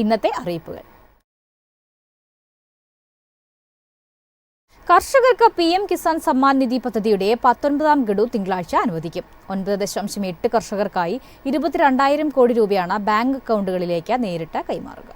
ഇന്നത്തെ അറിയിപ്പുകൾ. കർഷകർക്ക് PM കിസാൻ സമ്മാൻ നിധി പദ്ധതിയുടെ 19ാം ഗഡു തിങ്കളാഴ്ച അനുവദിക്കും. 9.8 കർഷകർക്കായി 22,000 കോടി രൂപയാണ് ബാങ്ക് അക്കൗണ്ടുകളിലേക്ക് നേരിട്ട് കൈമാറുക.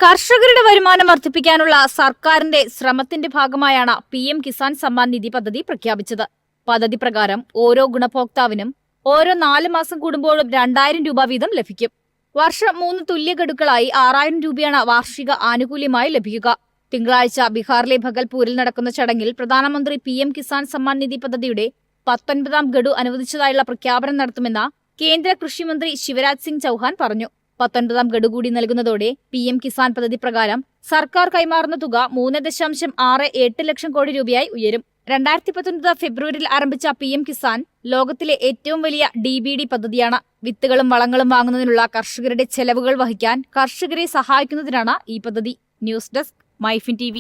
കർഷകരുടെ വരുമാനം വർദ്ധിപ്പിക്കാനുള്ള സർക്കാരിന്റെ ശ്രമത്തിന്റെ ഭാഗമായാണ് PM കിസാൻ സമ്മാൻ നിധി പദ്ധതി പ്രഖ്യാപിച്ചത്. പദ്ധതി പ്രകാരം ഓരോ ഗുണഭോക്താവിനും ഓരോ 4 മാസം കൂടുമ്പോഴും 2,000 രൂപ വീതം ലഭിക്കും. വർഷം 3 തുല്യ ഗഡുക്കളായി 6,000 രൂപയാണ് വാർഷിക ആനുകൂല്യമായി ലഭിക്കുക. തിങ്കളാഴ്ച ബീഹാറിലെ ഭഗൽപൂരിൽ നടക്കുന്ന ചടങ്ങിൽ പ്രധാനമന്ത്രി PM കിസാൻ സമ്മാൻ നിധി പദ്ധതിയുടെ 19ാം ഗഡു അനുവദിച്ചതായുള്ള പ്രഖ്യാപനം നടത്തുമെന്ന് കേന്ദ്ര കൃഷിമന്ത്രി ശിവരാജ് സിംഗ് ചൌഹാൻ പറഞ്ഞു. 19ാം ഗഡു കൂടി നൽകുന്നതോടെ PM കിസാൻ പദ്ധതി പ്രകാരം സർക്കാർ കൈമാറുന്ന തുക 3.68 ലക്ഷം കോടി രൂപയായി ഉയരും. 2019 ഫെബ്രുവരിയിൽ ആരംഭിച്ച PM കിസാൻ ലോകത്തിലെ ഏറ്റവും വലിയ DBD പദ്ധതിയാണ്. വിത്തുകളും വളങ്ങളും വാങ്ങുന്നതിനുള്ള കർഷകരുടെ ചെലവുകൾ വഹിക്കാൻ കർഷകരെ സഹായിക്കുന്നതിനാണ് ഈ പദ്ധതി. News desk MyFin TV.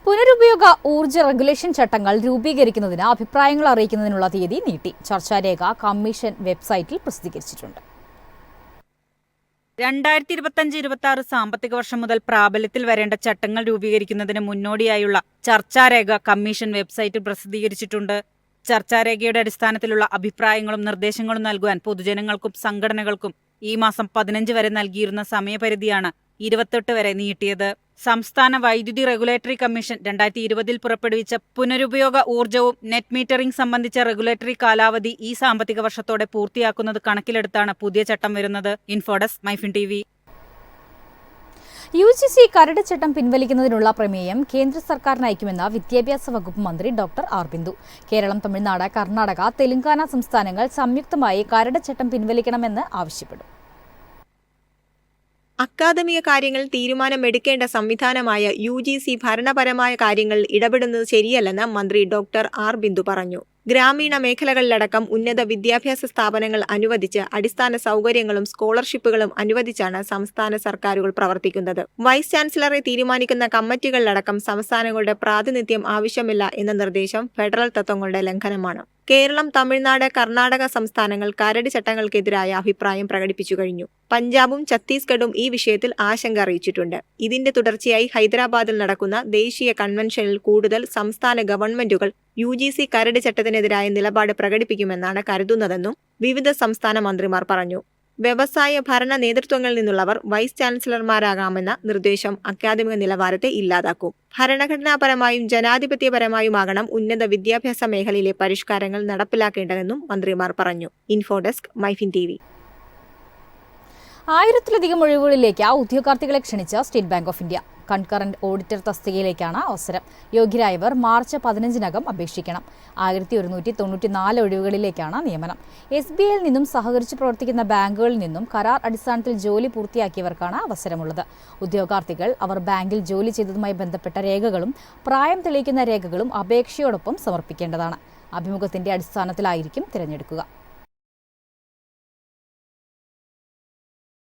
പുനരുപയോഗ ഊർജ്ജ റെഗുലേഷൻ ചട്ടങ്ങൾ രൂപീകരിക്കുന്നതിന് അഭിപ്രായങ്ങൾ അറിയിക്കുന്നതിനുള്ള തീയതി നീട്ടി. ചർച്ചാരേഖ കമ്മീഷൻ വെബ്സൈറ്റിൽ പ്രസിദ്ധീകരിച്ചിട്ടുണ്ട്. 2025-26 സാമ്പത്തിക വർഷം മുതൽ പ്രാബല്യത്തിൽ വരേണ്ട ചട്ടങ്ങൾ രൂപീകരിക്കുന്നതിന് മുന്നോടിയായുള്ള ചർച്ചാരേഖ കമ്മീഷൻ വെബ്സൈറ്റിൽ പ്രസിദ്ധീകരിച്ചിട്ടുണ്ട്. ചർച്ചാരേഖയുടെ അടിസ്ഥാനത്തിലുള്ള അഭിപ്രായങ്ങളും നിർദ്ദേശങ്ങളും നൽകുവാൻ പൊതുജനങ്ങൾക്കും സംഘടനകൾക്കും ഈ മാസം 15 വരെ നൽകിയിരുന്ന സമയപരിധിയാണ് 28 വരെ നീട്ടിയത്. സംസ്ഥാന വൈദ്യുതി റെഗുലേറ്ററി കമ്മീഷൻ 2020 പുറപ്പെടുവിച്ച പുനരുപയോഗ ഊർജ്ജവും നെറ്റ് മീറ്ററിംഗ് സംബന്ധിച്ച റെഗുലേറ്ററി കാലാവധി ഈ സാമ്പത്തിക വർഷത്തോടെ പൂർത്തിയാക്കുന്നത് കണക്കിലെടുത്താണ് പുതിയ ചട്ടം വരുന്നത്. ഇൻഫോഡെസ്ക് മൈഫിൻ TV. UGC കരട് ചട്ടം പിൻവലിക്കുന്നതിനുള്ള പ്രമേയം കേന്ദ്ര സർക്കാരിന് അയക്കുമെന്ന് വിദ്യാഭ്യാസ വകുപ്പ് മന്ത്രി ഡോക്ടർ ആർ ബിന്ദു. കേരളം, തമിഴ്നാട്, കർണാടക, തെലങ്കാന സംസ്ഥാനങ്ങൾ സംയുക്തമായി കരട് ചട്ടം പിൻവലിക്കണമെന്ന് ആവശ്യപ്പെടും. അക്കാദമിക കാര്യങ്ങൾ തീരുമാനമെടുക്കേണ്ട സംവിധാനമായ UGC ഭരണപരമായ കാര്യങ്ങളിൽ ഇടപെടുന്നത് ശരിയല്ലെന്ന് മന്ത്രി ഡോക്ടർ ആർ ബിന്ദു പറഞ്ഞു. ഗ്രാമീണ മേഖലകളിലടക്കം ഉന്നത വിദ്യാഭ്യാസ സ്ഥാപനങ്ങൾ അനുവദിച്ച് അടിസ്ഥാന സൗകര്യങ്ങളും സ്കോളർഷിപ്പുകളും അനുവദിച്ചാണ് സംസ്ഥാന സർക്കാരുകൾ പ്രവർത്തിക്കുന്നത്. വൈസ് ചാൻസലറെ തീരുമാനിക്കുന്ന കമ്മിറ്റികളിലടക്കം സംസ്ഥാനങ്ങളുടെ പ്രാതിനിധ്യം ആവശ്യമില്ല എന്ന നിർദ്ദേശം ഫെഡറൽ തത്വങ്ങളുടെ ലംഘനമാണ്. കേരളം, തമിഴ്നാട്, കർണാടക സംസ്ഥാനങ്ങൾ കരട് ചട്ടങ്ങൾക്കെതിരായ അഭിപ്രായം പ്രകടിപ്പിച്ചു കഴിഞ്ഞു. പഞ്ചാബും ഛത്തീസ്ഗഡും ഈ വിഷയത്തിൽ ആശങ്ക അറിയിച്ചിട്ടുണ്ട്. ഇതിന്റെ തുടർച്ചയായി ഹൈദരാബാദിൽ നടക്കുന്ന ദേശീയ കൺവെൻഷനിൽ കൂടുതൽ സംസ്ഥാന ഗവൺമെന്റുകൾ UGC കരട് ചട്ടത്തിനെതിരായ നിലപാട് പ്രകടിപ്പിക്കുമെന്നാണ് കരുതുന്നതെന്നും വിവിധ സംസ്ഥാന മന്ത്രിമാർ പറഞ്ഞു. വ്യവസായ ഭരണ നേതൃത്വങ്ങളിൽ നിന്നുള്ളവർ വൈസ് ചാൻസലർമാരാകാമെന്ന നിർദ്ദേശം അക്കാദമിക നിലവാരത്തെ ഇല്ലാതാക്കും. ഭരണഘടനാപരമായും ജനാധിപത്യപരമായുമാകണം ഉന്നത വിദ്യാഭ്യാസ മേഖലയിലെ പരിഷ്കാരങ്ങൾ നടപ്പിലാക്കേണ്ടതെന്നും മന്ത്രിമാർ പറഞ്ഞു. ഇൻഫോഡെസ്ക് മൈഫിൻ TV. 1000-ലധികം ഒഴിവുകളിലേക്ക് ഉദ്യോഗാർത്ഥികളെ ക്ഷണിച്ച സ്റ്റേറ്റ് ബാങ്ക് ഓഫ് ഇന്ത്യ. കൺകറന്റ് ഓഡിറ്റർ തസ്തികയിലേക്കാണ് അവസരം. യോഗ്യരായവർ മാർച്ച് 15-നകം അപേക്ഷിക്കണം. 1194 ഒഴിവുകളിലേക്കാണ് നിയമനം. SBIയിൽ നിന്നും സഹകരിച്ച് പ്രവർത്തിക്കുന്ന ബാങ്കുകളിൽ നിന്നും കരാർ അടിസ്ഥാനത്തിൽ ജോലി പൂർത്തിയാക്കിയവർക്കാണ് അവസരമുള്ളത്. ഉദ്യോഗാർത്ഥികൾ അവർ ബാങ്കിൽ ജോലി ചെയ്തതുമായി ബന്ധപ്പെട്ട രേഖകളും പ്രായം തെളിയിക്കുന്ന രേഖകളും അപേക്ഷയോടൊപ്പം സമർപ്പിക്കേണ്ടതാണ്. അഭിമുഖത്തിന്റെ അടിസ്ഥാനത്തിലായിരിക്കും തിരഞ്ഞെടുക്കുക.